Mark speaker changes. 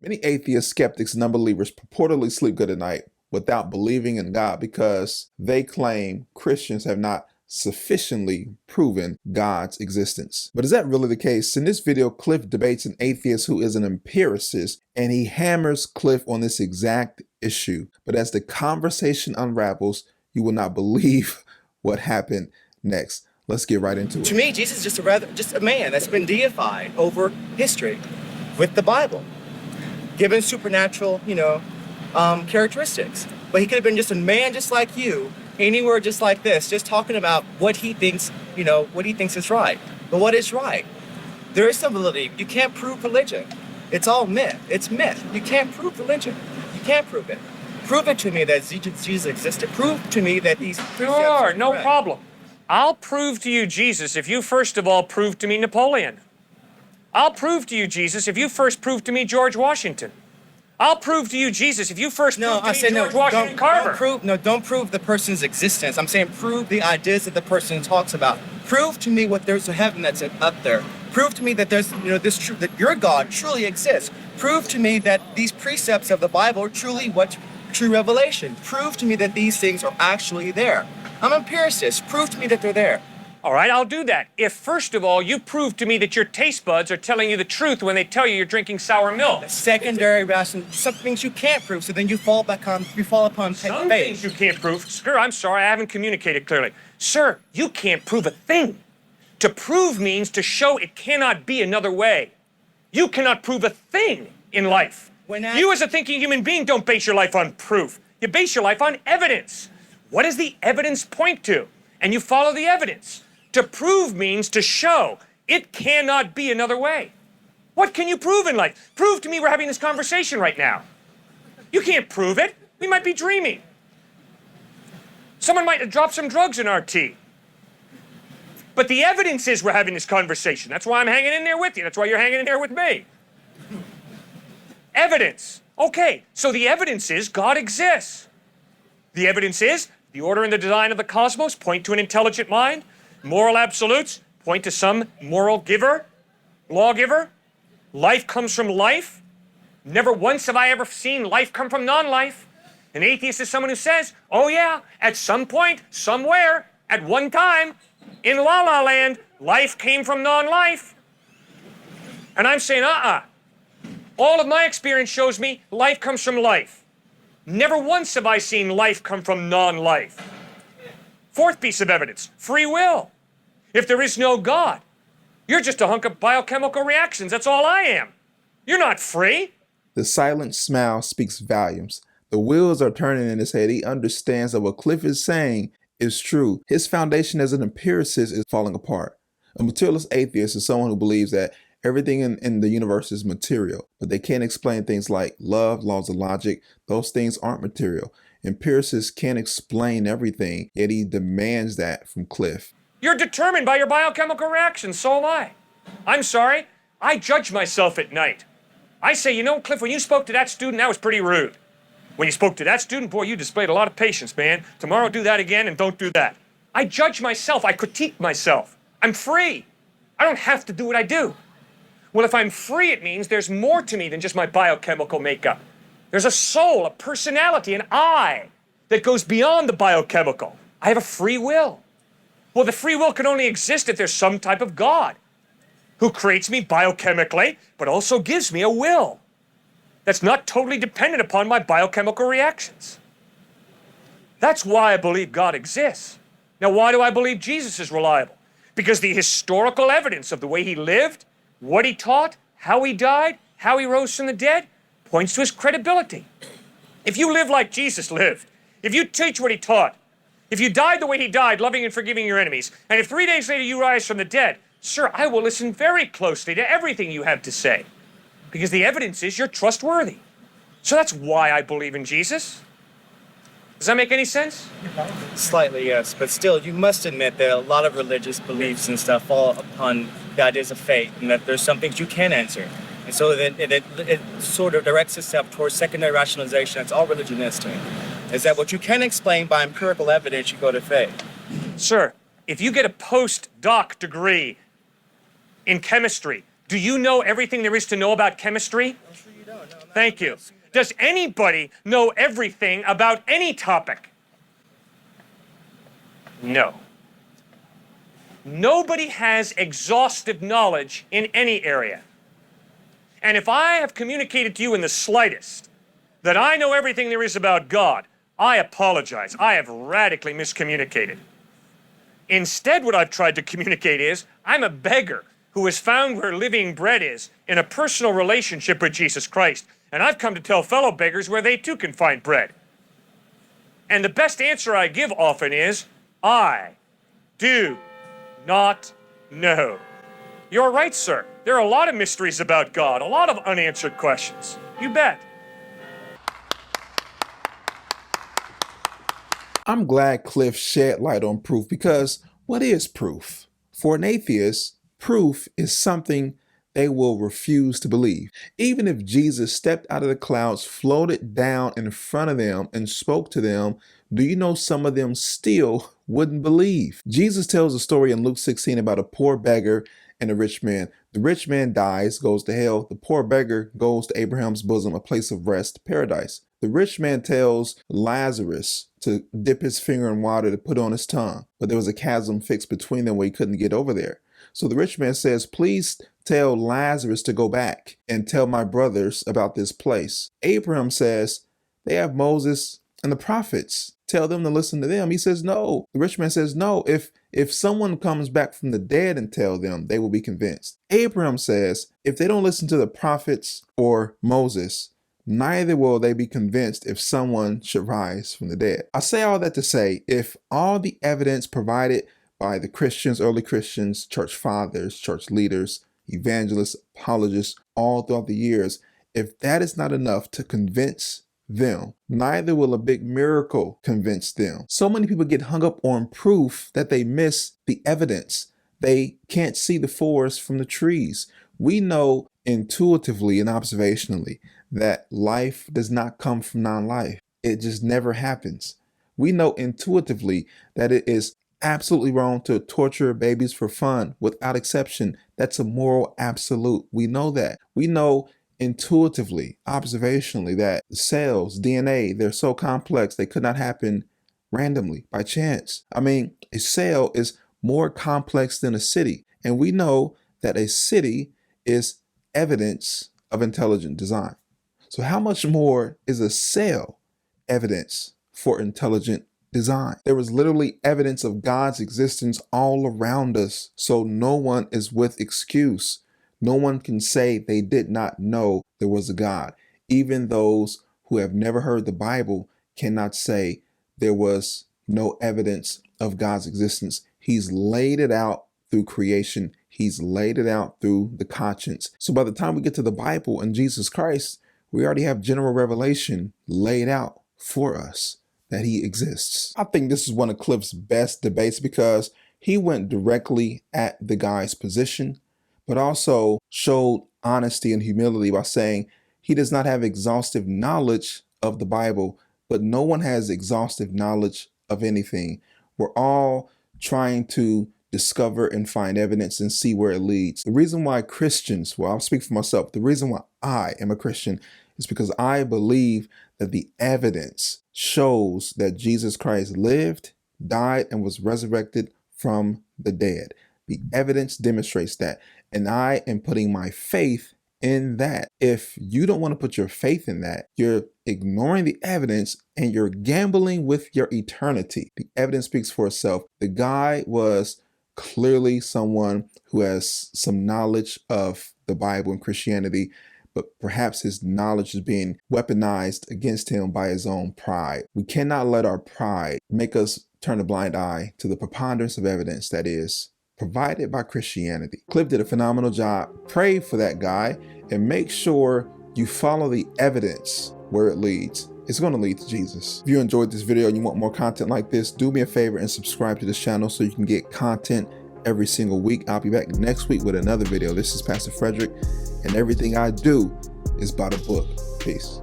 Speaker 1: Many atheist skeptics and unbelievers purportedly sleep good at night without believing in God because they claim Christians have not sufficiently proven God's existence. But is that really the case? In this video, Cliffe debates an atheist who is an empiricist, and he hammers Cliffe on this exact issue. But as the conversation unravels, you will not believe what happened next. Let's get right into it.
Speaker 2: To me, Jesus is just a man that's been deified over history with the Bible, given supernatural, characteristics. But he could have been just a man just like you, anywhere just like this, just talking about what he thinks, what he thinks is right. But what is right? There is some validity. You can't prove religion. It's all myth. It's myth. You can't prove religion. You can't prove it. Prove it to me that Jesus existed. Prove to me that these
Speaker 3: Sure, no problem. I'll prove to you Jesus if you first of all prove to me Napoleon. I'll prove to you Jesus if you first prove to me George Washington. I'll prove to you Jesus if you first prove to me George Washington Carver.
Speaker 2: Don't prove the person's existence. I'm saying prove the ideas that the person talks about. Prove to me what there's a heaven that's up there. Prove to me that there's, that your God truly exists. Prove to me that these precepts of the Bible are truly what true revelation. Prove to me that these things are actually there. I'm an empiricist. Prove to me that they're there.
Speaker 3: All right, I'll do that. If, first of all, you prove to me that your taste buds are telling you the truth when they tell you you're drinking sour milk.
Speaker 2: Secondary ration, some things you can't prove, so then you fall upon faith.
Speaker 3: Some things you can't prove. Sir, I'm sorry, I haven't communicated clearly. Sir, you can't prove a thing. To prove means to show it cannot be another way. You cannot prove a thing in life. You as a thinking human being don't base your life on proof. You base your life on evidence. What does the evidence point to? And you follow the evidence. To prove means to show. It cannot be another way. What can you prove in life? Prove to me we're having this conversation right now. You can't prove it. We might be dreaming. Someone might have dropped some drugs in our tea. But the evidence is we're having this conversation. That's why I'm hanging in there with you. That's why you're hanging in there with me. Evidence. Okay, so the evidence is God exists. The evidence is the order and the design of the cosmos point to an intelligent mind. Moral absolutes point to some moral giver, lawgiver. Life comes from life. Never once have I ever seen life come from non-life. An atheist is someone who says, oh yeah, at some point, somewhere, at one time, in La La Land, life came from non-life. And I'm saying, all of my experience shows me life comes from life. Never once have I seen life come from non-life. Fourth piece of evidence, free will. If there is no God, you're just a hunk of biochemical reactions. That's all I am. You're not free.
Speaker 1: The silent smile speaks volumes. The wheels are turning in his head. He understands that what Cliffe is saying is true. His foundation as an empiricist is falling apart. A materialist atheist is someone who believes that everything in the universe is material, but they can't explain things like love, laws of logic. Those things aren't material. Empiricists can't explain everything, yet he demands that from Cliffe.
Speaker 3: You're determined by your biochemical reactions, so am I. I'm sorry, I judge myself at night. I say, Cliffe, when you spoke to that student, that was pretty rude. When you spoke to that student, boy, you displayed a lot of patience, man. Tomorrow do that again and don't do that. I judge myself, I critique myself. I'm free. I don't have to do what I do. Well, if I'm free, it means there's more to me than just my biochemical makeup. There's a soul, a personality, an I that goes beyond the biochemical. I have a free will. Well, the free will can only exist if there's some type of God who creates me biochemically, but also gives me a will that's not totally dependent upon my biochemical reactions. That's why I believe God exists. Now, why do I believe Jesus is reliable? Because the historical evidence of the way he lived, what he taught, how he died, how he rose from the dead, points to his credibility. If you live like Jesus lived, if you teach what he taught, if you died the way he died, loving and forgiving your enemies, and if 3 days later you rise from the dead, sir, I will listen very closely to everything you have to say, because the evidence is you're trustworthy. So that's why I believe in Jesus. Does that make any sense?
Speaker 2: Slightly, yes, but still, you must admit that a lot of religious beliefs and stuff fall upon the ideas of faith, and that there's some things you can answer. And so that it sort of directs itself towards secondary rationalization. That's all religion is to me. Is that what you can explain by empirical evidence, you go to faith.
Speaker 3: Sir, if you get a postdoc degree in chemistry, do you know everything there is to know about chemistry?
Speaker 2: I'm sure you
Speaker 3: Thank you. Does anybody know everything about any topic? No. Nobody has exhaustive knowledge in any area. And if I have communicated to you in the slightest that I know everything there is about God, I apologize. I have radically miscommunicated. Instead, what I've tried to communicate is I'm a beggar who has found where living bread is in a personal relationship with Jesus Christ. And I've come to tell fellow beggars where they too can find bread. And the best answer I give often is, I do not know. You're right, sir. There are a lot of mysteries about God, a lot of unanswered questions. You bet.
Speaker 1: I'm glad Cliffe shed light on proof, because what is proof? For an atheist, proof is something they will refuse to believe. Even if Jesus stepped out of the clouds, floated down in front of them, and spoke to them, do you know some of them still wouldn't believe? Jesus tells a story in Luke 16 about a poor beggar and a rich man. The rich man dies, goes to hell. The poor beggar goes to Abraham's bosom, a place of rest, paradise. The rich man tells Lazarus to dip his finger in water to put on his tongue, but there was a chasm fixed between them where he couldn't get over there. So the rich man says, please tell Lazarus to go back and tell my brothers about this place. Abraham says, they have Moses and the prophets. Tell them to listen to them. He says, no. The rich man says, no. If someone comes back from the dead and tell them, they will be convinced. Abraham says, if they don't listen to the prophets or Moses, neither will they be convinced if someone should rise from the dead. I say all that to say, if all the evidence provided by the Christians, early Christians, church fathers, church leaders, evangelists, apologists, all throughout the years, if that is not enough to convince them, neither will a big miracle convince them. So many people get hung up on proof that they miss the evidence. They can't see the forest from the trees. We know intuitively and observationally that life does not come from non-life. It just never happens. We know intuitively that it is absolutely wrong to torture babies for fun without exception. That's a moral absolute. We know that. We know intuitively, observationally, that cells, DNA, they're so complex they could not happen randomly by chance. I mean, a cell is more complex than a city. And we know that a city is evidence of intelligent design. So how much more is a cell evidence for intelligent design? There was literally evidence of God's existence all around us. So no one is with excuse. No one can say they did not know there was a God. Even those who have never heard the Bible cannot say there was no evidence of God's existence. He's laid it out through creation. He's laid it out through the conscience. So by the time we get to the Bible and Jesus Christ, we already have general revelation laid out for us that he exists. I think this is one of Cliffe's best debates because he went directly at the guy's position, but also showed honesty and humility by saying he does not have exhaustive knowledge of the Bible, but no one has exhaustive knowledge of anything. We're all trying to discover and find evidence and see where it leads. The reason why Christians, well, I'll speak for myself, the reason why I am a Christian is because I believe that the evidence shows that Jesus Christ lived, died, and was resurrected from the dead. The evidence demonstrates that, and I am putting my faith in that. If you don't want to put your faith in that, you're ignoring the evidence and you're gambling with your eternity. The evidence speaks for itself. The guy was clearly someone who has some knowledge of the Bible and Christianity, but perhaps his knowledge is being weaponized against him by his own pride. We cannot let our pride make us turn a blind eye to the preponderance of evidence that is provided by Christianity. Cliffe did a phenomenal job. Pray for that guy and make sure you follow the evidence where it leads. It's going to lead to Jesus. If you enjoyed this video and you want more content like this, do me a favor and subscribe to this channel so you can get content every single week. I'll be back next week with another video. This is Pastor Frederick, and everything I do is by the book. Peace.